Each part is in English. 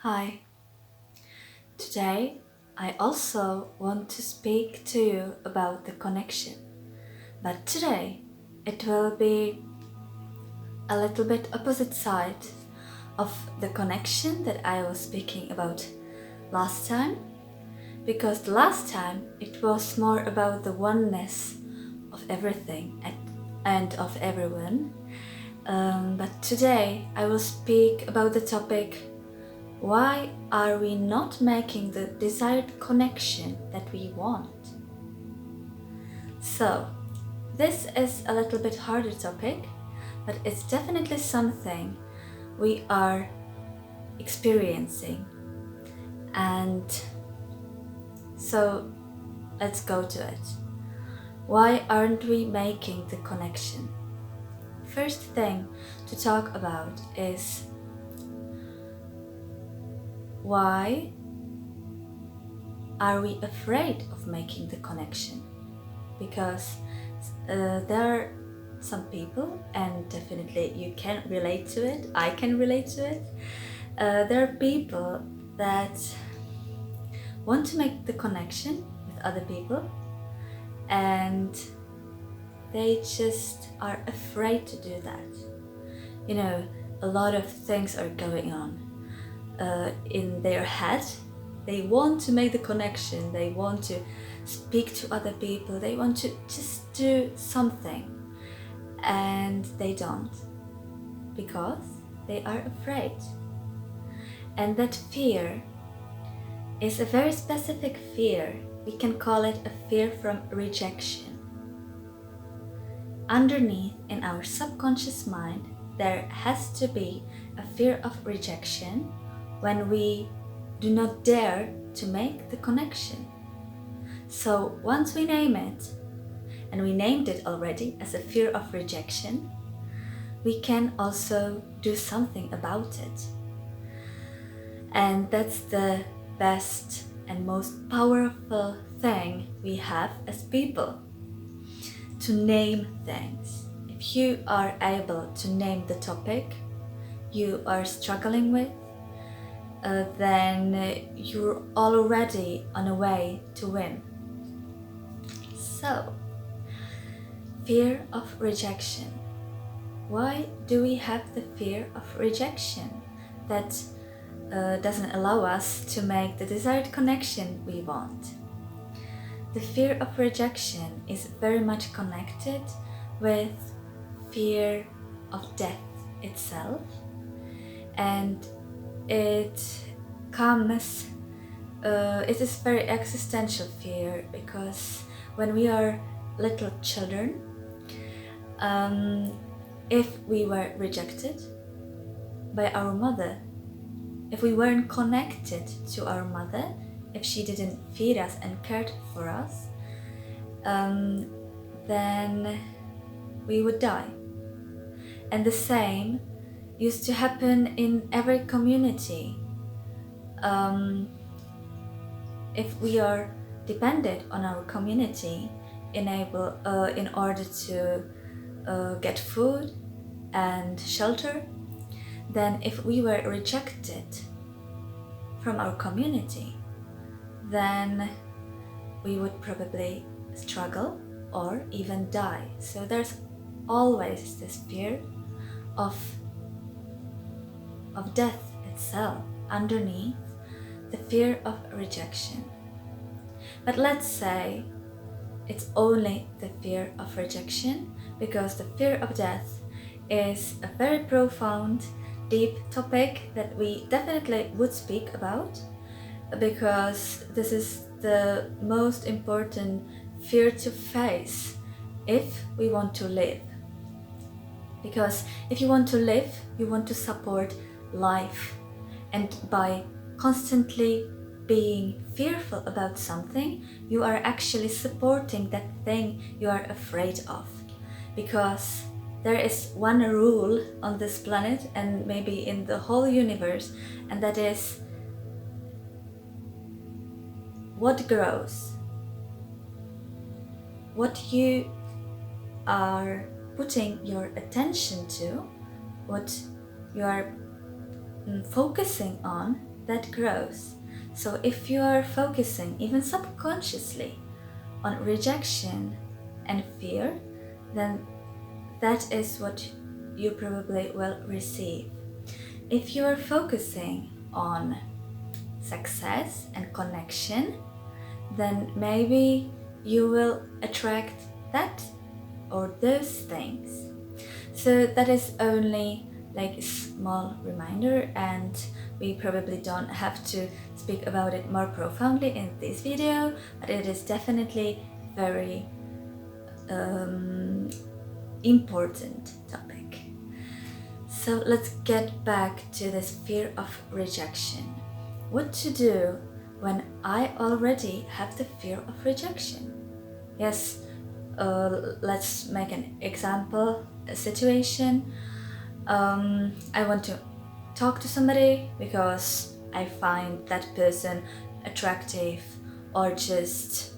Hi, today I also want to speak to you about the connection, but today it will be a little bit opposite side of the connection that I was speaking about last time, because the last time it was more about the oneness of everything and of everyone. But today I will speak about the topic: why are we not making the desired connection that we want? So, this is a little bit harder topic, but it's definitely something we are experiencing. And so, let's go to it. Why aren't we making the connection? First thing to talk about is why are we afraid of making the connection? Because there are some people, and definitely you can relate to it, I can relate to it. There are people that want to make the connection with other people and they just are afraid to do that. You know, a lot of things are going on in their head. They want to make the connection, they want to speak to other people, they want to just do something, and they don't because they are afraid. And that fear is a very specific fear. We can call it a fear from rejection. Underneath in our subconscious mind, there has to be a fear of rejection when we do not dare to make the connection. So once we name it, and we named it already as a fear of rejection, we can also do something about it. And that's the best and most powerful thing we have as people, to name things. If you are able to name the topic you are struggling with, then you're already on a way to win. So, fear of rejection. Why do we have the fear of rejection that doesn't allow us to make the desired connection we want? The fear of rejection is very much connected with fear of death itself, and it comes it is very existential fear, because when we are little children, if we were rejected by our mother, if we weren't connected to our mother, if she didn't feed us and cared for us, then we would die. And the same used to happen in every community. If we are dependent on our community in order to get food and shelter, then if we were rejected from our community, then we would probably struggle or even die. So there's always this fear of death itself underneath the fear of rejection. But let's say it's only the fear of rejection, because the fear of death is a very profound, deep topic that we definitely would speak about, because this is the most important fear to face if we want to live. Because if you want to live, you want to support life, and by constantly being fearful about something, you are actually supporting that thing you are afraid of. Because there is one rule on this planet, and maybe in the whole universe, and that is: what grows, what you are putting your attention to, what you are focusing on, that grows. So if you are focusing even subconsciously on rejection and fear, then that is what you probably will receive. If you are focusing on success and connection, then maybe you will attract that or those things. So that is only like a small reminder, and we probably don't have to speak about it more profoundly in this video, but it is definitely very important topic. So let's get back to this fear of rejection. What to do when I already have the fear of rejection? Yes, let's make an example, a situation. I want to talk to somebody because I find that person attractive, or just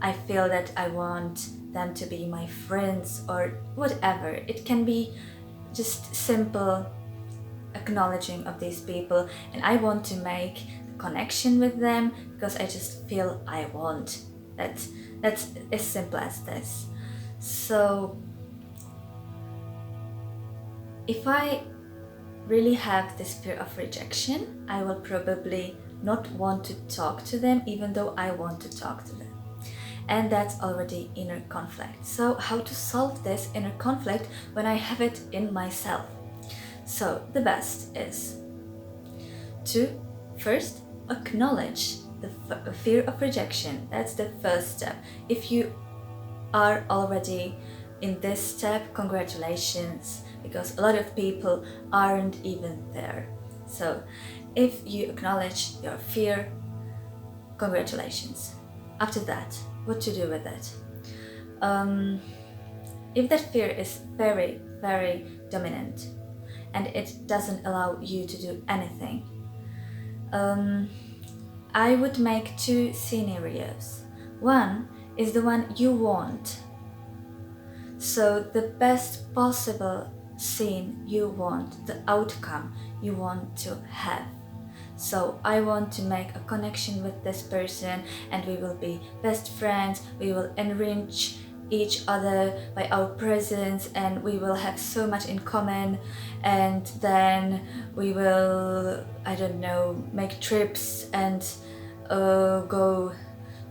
I feel that I want them to be my friends or whatever. It can be just simple acknowledging of these people, and I want to make the connection with them because I just feel I want. That's as simple as this. So if I really have this fear of rejection, I will probably not want to talk to them even though I want to talk to them. And that's already inner conflict. So how to solve this inner conflict when I have it in myself? So the best is to first acknowledge the fear of rejection. That's the first step. If you are already in this step, congratulations, because a lot of people aren't even there. So if you acknowledge your fear, congratulations. After that, what to do with it? If that fear is very, very dominant and it doesn't allow you to do anything, I would make two scenarios. One is the one you want. So the best possible scene you want, the outcome you want to have. So I want to make a connection with this person and we will be best friends, we will enrich each other by our presence and we will have so much in common, and then we will, I don't know, make trips and go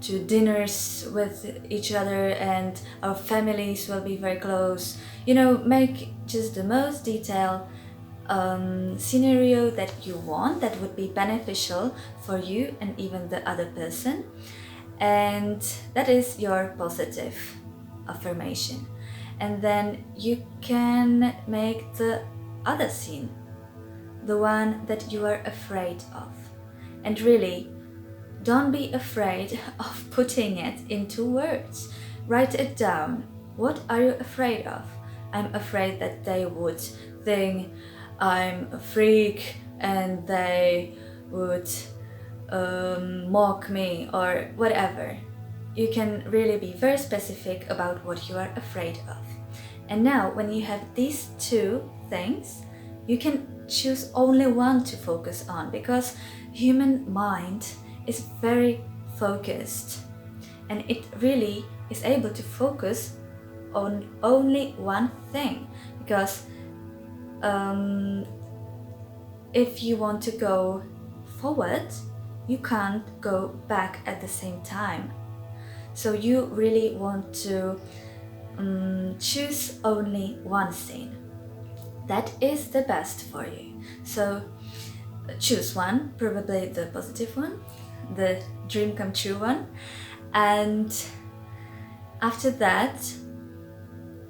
to dinners with each other and our families will be very close. You know, make just the most detailed scenario that you want, that would be beneficial for you and even the other person, and that is your positive affirmation. And then you can make the other scene, the one that you are afraid of, and really don't be afraid of putting it into words. Write it down. What are you afraid of? I'm afraid that they would think I'm a freak and they would mock me or whatever. You can really be very specific about what you are afraid of. And now when you have these two things, you can choose only one to focus on, because human mind is very focused and it really is able to focus on only one thing, because if you want to go forward, you can't go back at the same time. So you really want to choose only one scene. That is the best for you. So choose one, probably the positive one, the dream come true one, and after that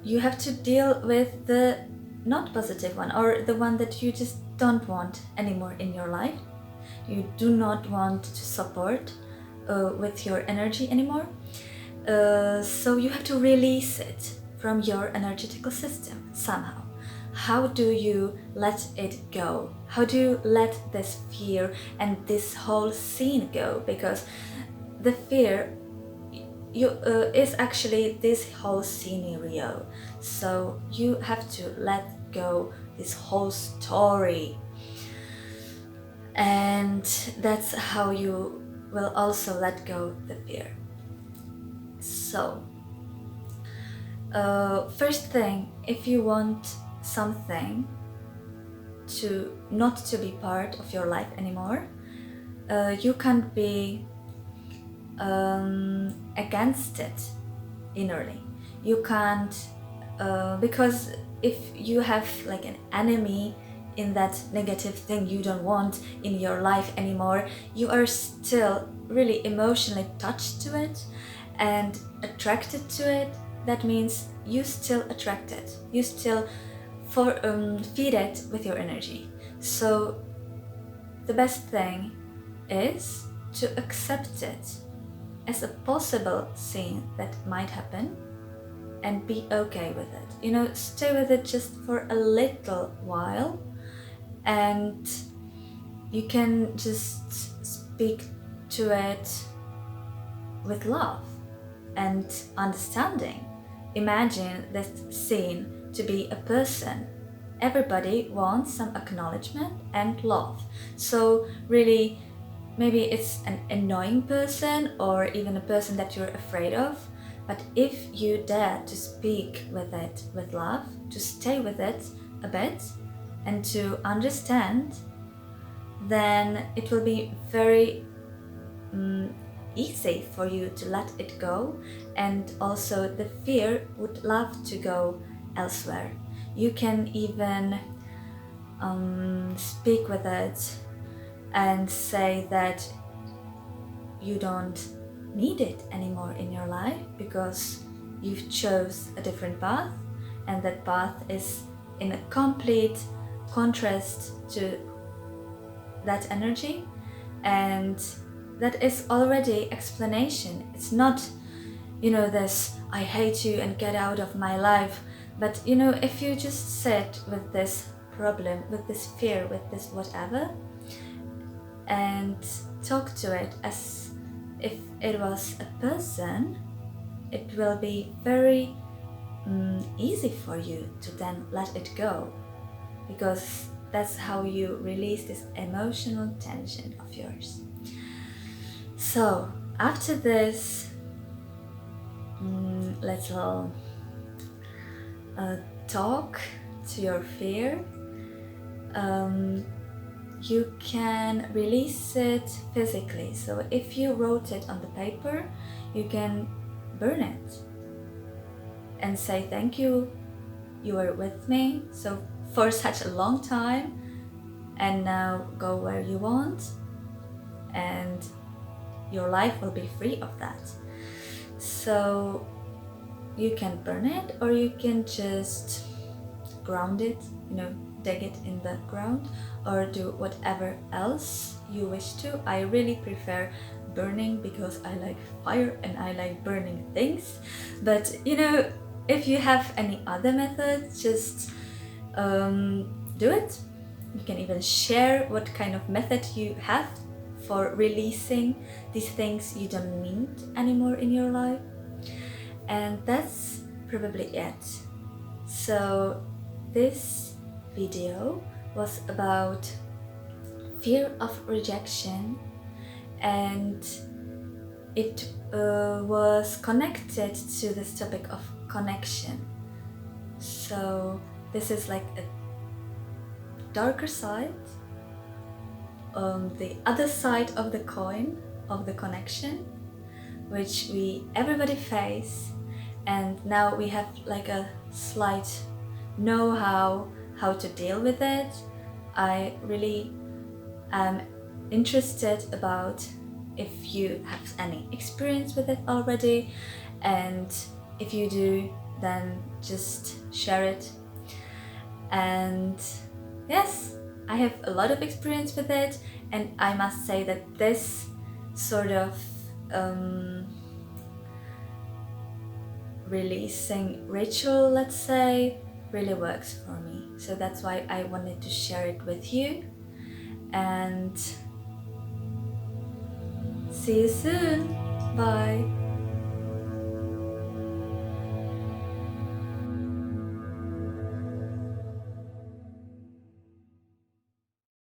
you have to deal with the not positive one, or the one that you just don't want anymore in your life. You do not want to support with your energy anymore. So you have to release it from your energetical system somehow. How do you let it go? How do you let this fear and this whole scene go? Because the fear is actually this whole scenario. So you have to let go this whole story. And that's how you will also let go the fear. So, first thing, if you want something to not to be part of your life anymore, you can't be against it innerly. You can't, because if you have like an enemy in that negative thing you don't want in your life anymore, you are still really emotionally touched to it and attracted to it. That means you still attract it, you still feed it with your energy. So the best thing is to accept it as a possible thing that might happen and be okay with it. You know, stay with it just for a little while, and you can just speak to it with love and understanding. Imagine this scene to be a person. Everybody wants some acknowledgement and love. So really, maybe it's an annoying person or even a person that you're afraid of, but if you dare to speak with it with love, to stay with it a bit and to understand, then it will be very easy for you to let it go, and also the fear would love to go elsewhere. You can even speak with it and say that you don't need it anymore in your life because you've chose a different path, and that path is in a complete contrast to that energy, and that is already explanation. It's not, you know, this I hate you and get out of my life, but you know, if you just sit with this problem, with this fear, with this whatever, and talk to it as if it was a person, it will be very easy for you to then let it go, because that's how you release this emotional tension of yours. So after this little talk to your fear, you can release it physically. So if you wrote it on the paper, you can burn it and say thank you, you were with me so for such a long time, and now go where you want, and your life will be free of that. So you can burn it, or you can just ground it, you know, dig it in the ground, or do whatever else you wish to. I really prefer burning because I like fire and I like burning things. But you know, if you have any other method, just do it. You can even share what kind of method you have for releasing these things you don't need anymore in your life. And that's probably it. So this video was about fear of rejection, and it was connected to this topic of connection. So this is like a darker side, the other side of the coin of the connection, which everybody face, and now we have like a slight know-how how to deal with it. I really am interested about if you have any experience with it already, and if you do, then just share it. And yes, I have a lot of experience with it, and I must say that this sort of releasing ritual, let's say, really works for me. So that's why I wanted to share it with you, and see you soon. Bye.